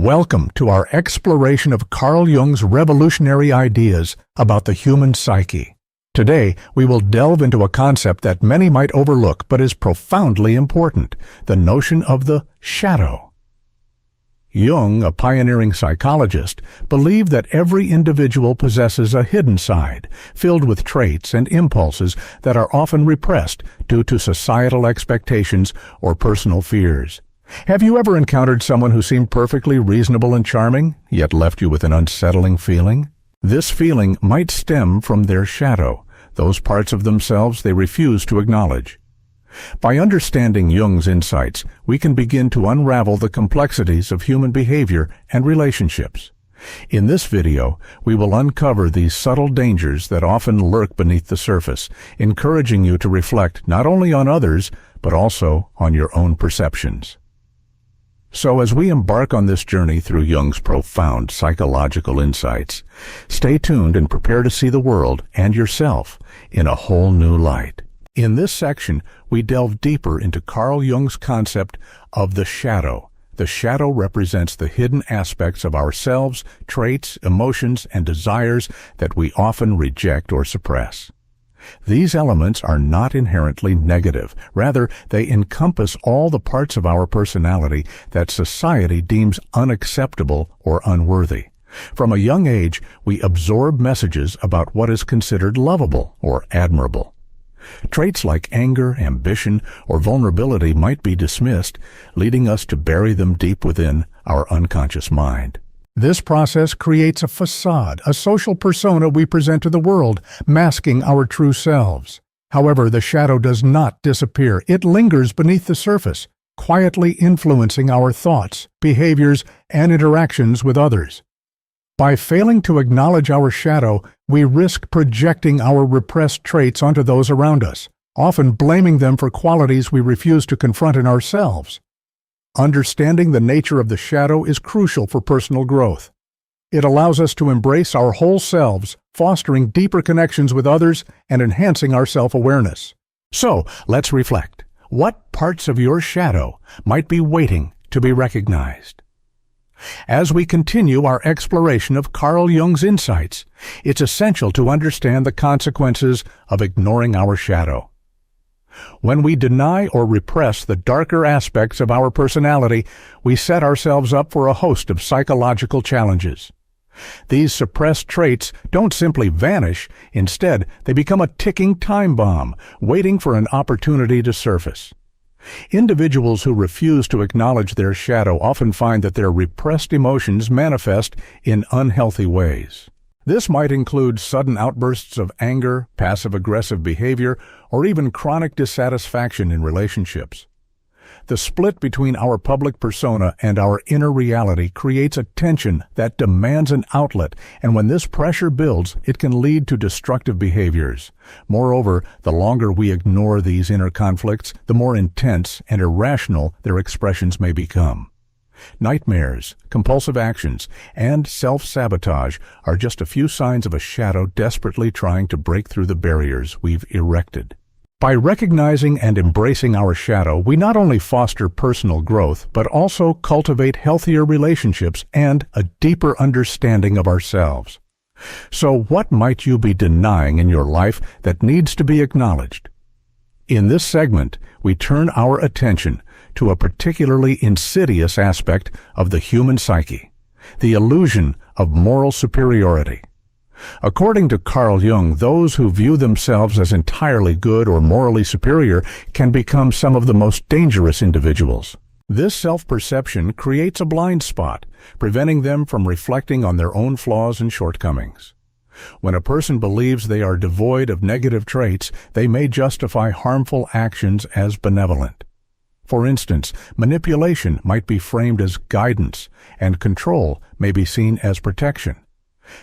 Welcome to our exploration of Carl Jung's revolutionary ideas about the human psyche. Today, we will delve into a concept that many might overlook but is profoundly important, the notion of the shadow. Jung, a pioneering psychologist, believed that every individual possesses a hidden side, filled with traits and impulses that are often repressed due to societal expectations or personal fears. Have you ever encountered someone who seemed perfectly reasonable and charming, yet left you with an unsettling feeling? This feeling might stem from their shadow, those parts of themselves they refuse to acknowledge. By understanding Jung's insights, we can begin to unravel the complexities of human behavior and relationships. In this video, we will uncover these subtle dangers that often lurk beneath the surface, encouraging you to reflect not only on others, but also on your own perceptions. So as we embark on this journey through Jung's profound psychological insights, stay tuned and prepare to see the world and yourself in a whole new light. In this section, we delve deeper into Carl Jung's concept of the shadow. The shadow represents the hidden aspects of ourselves, traits, emotions, and desires that we often reject or suppress. These elements are not inherently negative. Rather, they encompass all the parts of our personality that society deems unacceptable or unworthy. From a young age, we absorb messages about what is considered lovable or admirable. Traits like anger, ambition, or vulnerability might be dismissed, leading us to bury them deep within our unconscious mind. This process creates a facade, a social persona we present to the world, masking our true selves. However, the shadow does not disappear. It lingers beneath the surface, quietly influencing our thoughts, behaviors, and interactions with others. By failing to acknowledge our shadow, we risk projecting our repressed traits onto those around us, often blaming them for qualities we refuse to confront in ourselves. Understanding the nature of the shadow is crucial for personal growth. It allows us to embrace our whole selves, fostering deeper connections with others and enhancing our self-awareness. So, let's reflect. What parts of your shadow might be waiting to be recognized? As we continue our exploration of Carl Jung's insights, it's essential to understand the consequences of ignoring our shadow. When we deny or repress the darker aspects of our personality, we set ourselves up for a host of psychological challenges. These suppressed traits don't simply vanish. Instead, they become a ticking time bomb, waiting for an opportunity to surface. Individuals who refuse to acknowledge their shadow often find that their repressed emotions manifest in unhealthy ways. This might include sudden outbursts of anger, passive-aggressive behavior, or even chronic dissatisfaction in relationships. The split between our public persona and our inner reality creates a tension that demands an outlet, and when this pressure builds, it can lead to destructive behaviors. Moreover, the longer we ignore these inner conflicts, the more intense and irrational their expressions may become. Nightmares, compulsive actions, and self-sabotage are just a few signs of a shadow desperately trying to break through the barriers we've erected. By recognizing and embracing our shadow, we not only foster personal growth, but also cultivate healthier relationships and a deeper understanding of ourselves. So what might you be denying in your life that needs to be acknowledged? In this segment, we turn our attention to a particularly insidious aspect of the human psyche, the illusion of moral superiority. According to Carl Jung, those who view themselves as entirely good or morally superior can become some of the most dangerous individuals. This self-perception creates a blind spot, preventing them from reflecting on their own flaws and shortcomings. When a person believes they are devoid of negative traits, they may justify harmful actions as benevolent. For instance, manipulation might be framed as guidance, and control may be seen as protection.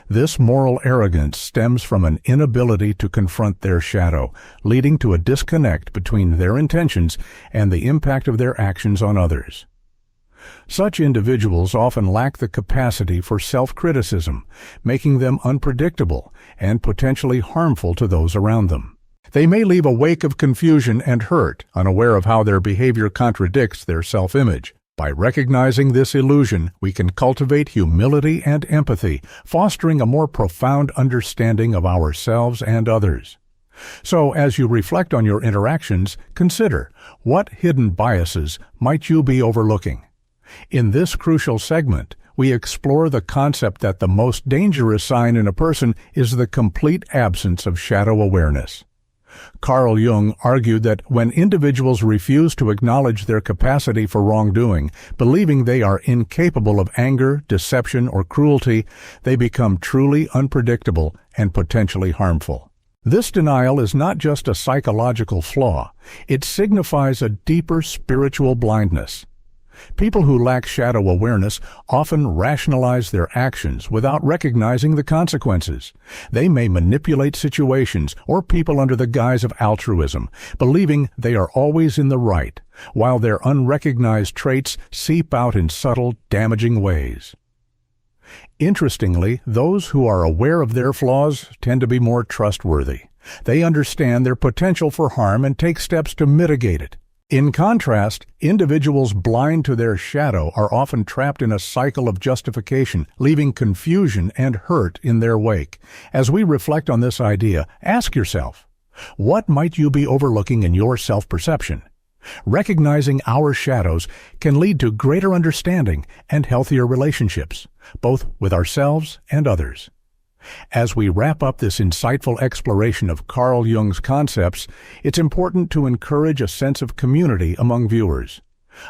This moral arrogance stems from an inability to confront their shadow, leading to a disconnect between their intentions and the impact of their actions on others. Such individuals often lack the capacity for self-criticism, making them unpredictable and potentially harmful to those around them. They may leave a wake of confusion and hurt, unaware of how their behavior contradicts their self-image. By recognizing this illusion, we can cultivate humility and empathy, fostering a more profound understanding of ourselves and others. So, as you reflect on your interactions, consider, what hidden biases might you be overlooking? In this crucial segment, we explore the concept that the most dangerous sign in a person is the complete absence of shadow awareness. Carl Jung argued that when individuals refuse to acknowledge their capacity for wrongdoing, believing they are incapable of anger, deception, or cruelty, they become truly unpredictable and potentially harmful. This denial is not just a psychological flaw, it signifies a deeper spiritual blindness. People who lack shadow awareness often rationalize their actions without recognizing the consequences. They may manipulate situations or people under the guise of altruism, believing they are always in the right, while their unrecognized traits seep out in subtle, damaging ways. Interestingly, those who are aware of their flaws tend to be more trustworthy. They understand their potential for harm and take steps to mitigate it. In contrast, individuals blind to their shadow are often trapped in a cycle of justification, leaving confusion and hurt in their wake. As we reflect on this idea, ask yourself, what might you be overlooking in your self-perception? Recognizing our shadows can lead to greater understanding and healthier relationships, both with ourselves and others. As we wrap up this insightful exploration of Carl Jung's concepts, it's important to encourage a sense of community among viewers.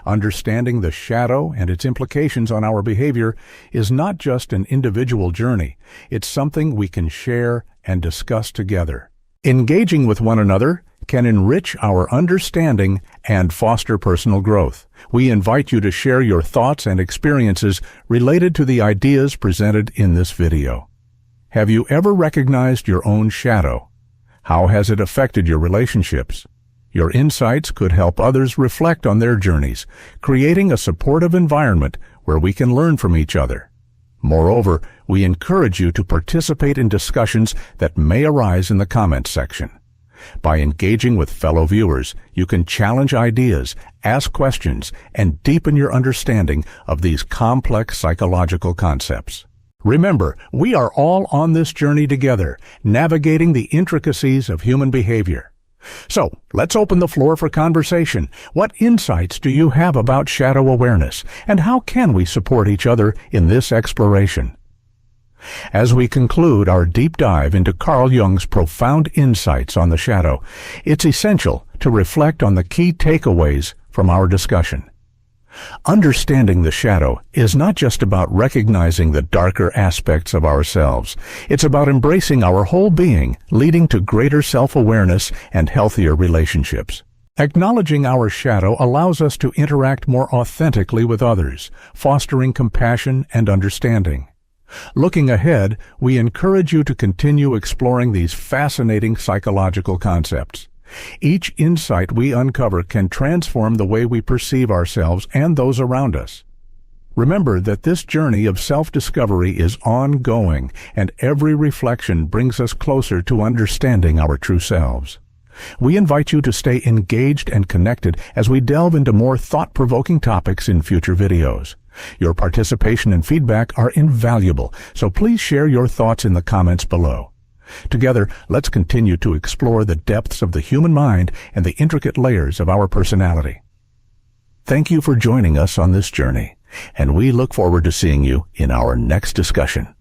Understanding the shadow and its implications on our behavior is not just an individual journey, it's something we can share and discuss together. Engaging with one another can enrich our understanding and foster personal growth. We invite you to share your thoughts and experiences related to the ideas presented in this video. Have you ever recognized your own shadow? How has it affected your relationships? Your insights could help others reflect on their journeys, creating a supportive environment where we can learn from each other. Moreover, we encourage you to participate in discussions that may arise in the comments section. By engaging with fellow viewers, you can challenge ideas, ask questions, and deepen your understanding of these complex psychological concepts. Remember, we are all on this journey together, navigating the intricacies of human behavior. So, let's open the floor for conversation. What insights do you have about shadow awareness, and how can we support each other in this exploration? As we conclude our deep dive into Carl Jung's profound insights on the shadow, it's essential to reflect on the key takeaways from our discussion. Understanding the shadow is not just about recognizing the darker aspects of ourselves. It's about embracing our whole being, leading to greater self-awareness and healthier relationships. Acknowledging our shadow allows us to interact more authentically with others, fostering compassion and understanding. Looking ahead, we encourage you to continue exploring these fascinating psychological concepts. Each insight we uncover can transform the way we perceive ourselves and those around us. Remember that this journey of self-discovery is ongoing, and every reflection brings us closer to understanding our true selves. We invite you to stay engaged and connected as we delve into more thought-provoking topics in future videos. Your participation and feedback are invaluable, so please share your thoughts in the comments below. Together, let's continue to explore the depths of the human mind and the intricate layers of our personality. Thank you for joining us on this journey, and we look forward to seeing you in our next discussion.